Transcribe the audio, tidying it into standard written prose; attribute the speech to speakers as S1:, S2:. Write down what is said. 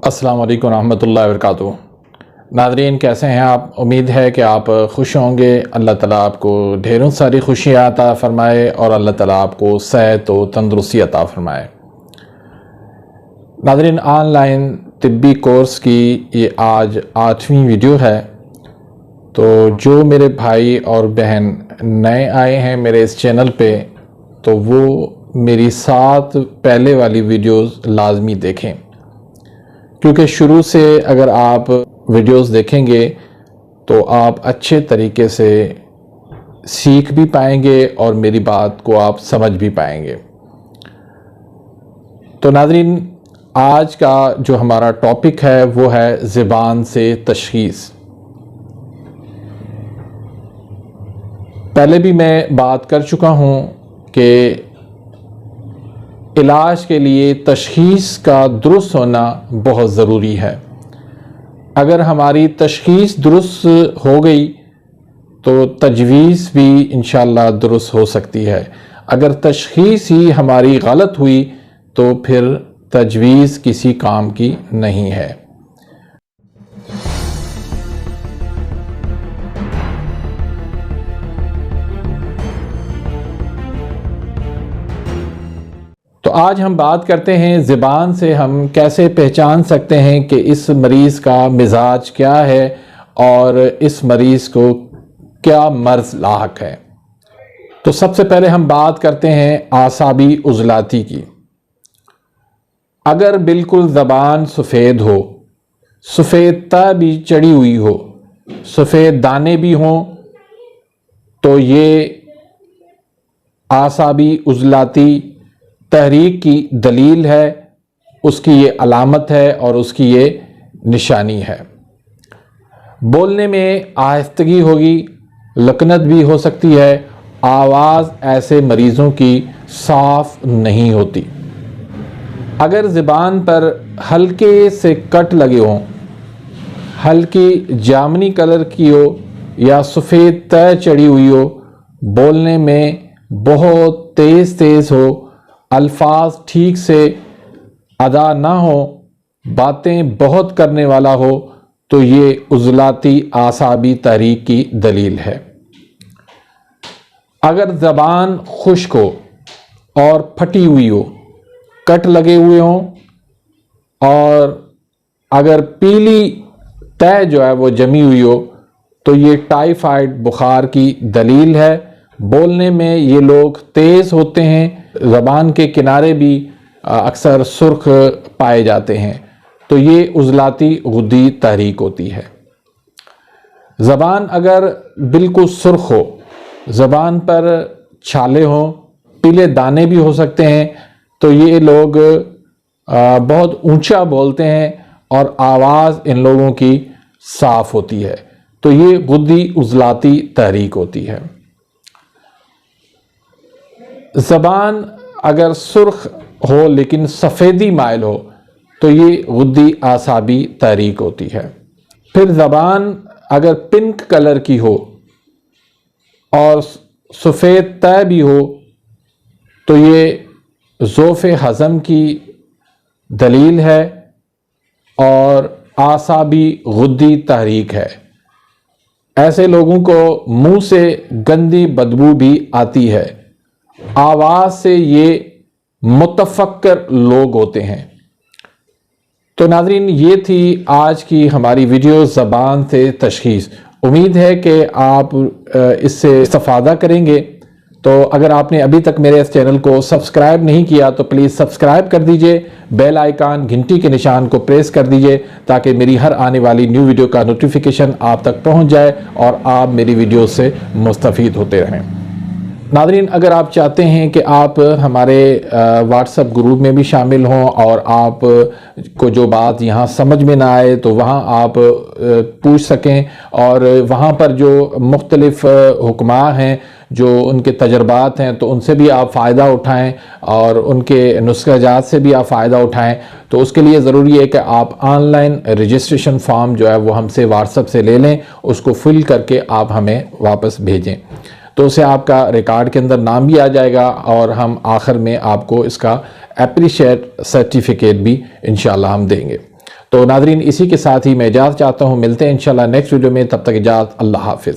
S1: السلام علیکم ورحمۃ اللہ وبرکاتہ۔ ناظرین کیسے ہیں آپ؟ امید ہے کہ آپ خوش ہوں گے۔ اللہ تعالیٰ آپ کو ڈھیروں ساری خوشیاں عطا فرمائے اور اللہ تعالیٰ آپ کو صحت و تندرستی عطا فرمائے۔ ناظرین آن لائن طبی کورس کی یہ آج 8ویں ویڈیو ہے، تو جو میرے بھائی اور بہن نئے آئے ہیں میرے اس چینل پہ تو وہ میری 7 پہلے والی ویڈیوز لازمی دیکھیں، کیونکہ شروع سے اگر آپ ویڈیوز دیکھیں گے تو آپ اچھے طریقے سے سیکھ بھی پائیں گے اور میری بات کو آپ سمجھ بھی پائیں گے۔ تو ناظرین آج کا جو ہمارا ٹاپک ہے وہ ہے زبان سے تشخیص۔ پہلے بھی میں بات کر چکا ہوں کہ علاج کے لیے تشخیص کا درست ہونا بہت ضروری ہے۔ اگر ہماری تشخیص درست ہو گئی تو تجویز بھی انشاءاللہ درست ہو سکتی ہے۔ اگر تشخیص ہی ہماری غلط ہوئی تو پھر تجویز کسی کام کی نہیں ہے۔ تو آج ہم بات کرتے ہیں زبان سے ہم کیسے پہچان سکتے ہیں کہ اس مریض کا مزاج کیا ہے اور اس مریض کو کیا مرض لاحق ہے۔ تو سب سے پہلے ہم بات کرتے ہیں اعصابی عضلاتی کی۔ اگر بالکل زبان سفید ہو، سفید تہ بھی چڑھی ہوئی ہو، سفید دانے بھی ہوں تو یہ اعصابی عضلاتی تحریک کی دلیل ہے، اس کی یہ علامت ہے اور اس کی یہ نشانی ہے۔ بولنے میں آہستگی ہوگی، لکنت بھی ہو سکتی ہے، آواز ایسے مریضوں کی صاف نہیں ہوتی۔ اگر زبان پر ہلکے سے کٹ لگے ہوں، ہلکی جامنی کلر کی ہو یا سفید تہ چڑھی ہوئی ہو، بولنے میں بہت تیز ہو، الفاظ ٹھیک سے ادا نہ ہو، باتیں بہت کرنے والا ہو تو یہ عضلاتی اعصابی تحریک کی دلیل ہے۔ اگر زبان خشک ہو اور پھٹی ہوئی ہو، کٹ لگے ہوئے ہوں اور اگر پیلی تہ جو ہے وہ جمی ہوئی ہو تو یہ ٹائیفائڈ بخار کی دلیل ہے۔ بولنے میں یہ لوگ تیز ہوتے ہیں، زبان کے کنارے بھی اکثر سرخ پائے جاتے ہیں، تو یہ عضلاتی غدی تحریک ہوتی ہے۔ زبان اگر بالکل سرخ ہو، زبان پر چھالے ہوں، پیلے دانے بھی ہو سکتے ہیں تو یہ لوگ بہت اونچا بولتے ہیں اور آواز ان لوگوں کی صاف ہوتی ہے، تو یہ غدی عضلاتی تحریک ہوتی ہے۔ زبان اگر سرخ ہو لیکن سفیدی مائل ہو تو یہ غدی اعصابی تحریک ہوتی ہے۔ پھر زبان اگر پنک کلر کی ہو اور سفید تہ بھی ہو تو یہ ضعف ہضم کی دلیل ہے اور اعصابی غدی تحریک ہے۔ ایسے لوگوں کو منہ سے گندی بدبو بھی آتی ہے، آواز سے یہ متفکر لوگ ہوتے ہیں۔ تو ناظرین یہ تھی آج کی ہماری ویڈیو زبان سے تشخیص۔ امید ہے کہ آپ اس سے استفادہ کریں گے۔ تو اگر آپ نے ابھی تک میرے اس چینل کو سبسکرائب نہیں کیا تو پلیز سبسکرائب کر دیجئے، بیل آئیکن گھنٹی کے نشان کو پریس کر دیجئے تاکہ میری ہر آنے والی نیو ویڈیو کا نوٹیفیکیشن آپ تک پہنچ جائے اور آپ میری ویڈیو سے مستفید ہوتے رہیں۔ ناظرین اگر آپ چاہتے ہیں کہ آپ ہمارے واٹس ایپ گروپ میں بھی شامل ہوں اور آپ کو جو بات یہاں سمجھ میں نہ آئے تو وہاں آپ پوچھ سکیں، اور وہاں پر جو مختلف حکماء ہیں جو ان کے تجربات ہیں تو ان سے بھی آپ فائدہ اٹھائیں اور ان کے نسخہ جات سے بھی آپ فائدہ اٹھائیں۔ تو اس کے لیے ضروری ہے کہ آپ آن لائن رجسٹریشن فارم جو ہے وہ ہم سے واٹس ایپ سے لے لیں، اس کو فل کر کے آپ ہمیں واپس بھیجیں، تو اسے آپ کا ریکارڈ کے اندر نام بھی آ جائے گا اور ہم آخر میں آپ کو اس کا اپریشیٹ سرٹیفکیٹ بھی انشاءاللہ ہم دیں گے۔ تو ناظرین اسی کے ساتھ ہی میں اجازت چاہتا ہوں، ملتے ہیں انشاءاللہ نیکسٹ ویڈیو میں، تب تک اجازت، اللہ حافظ۔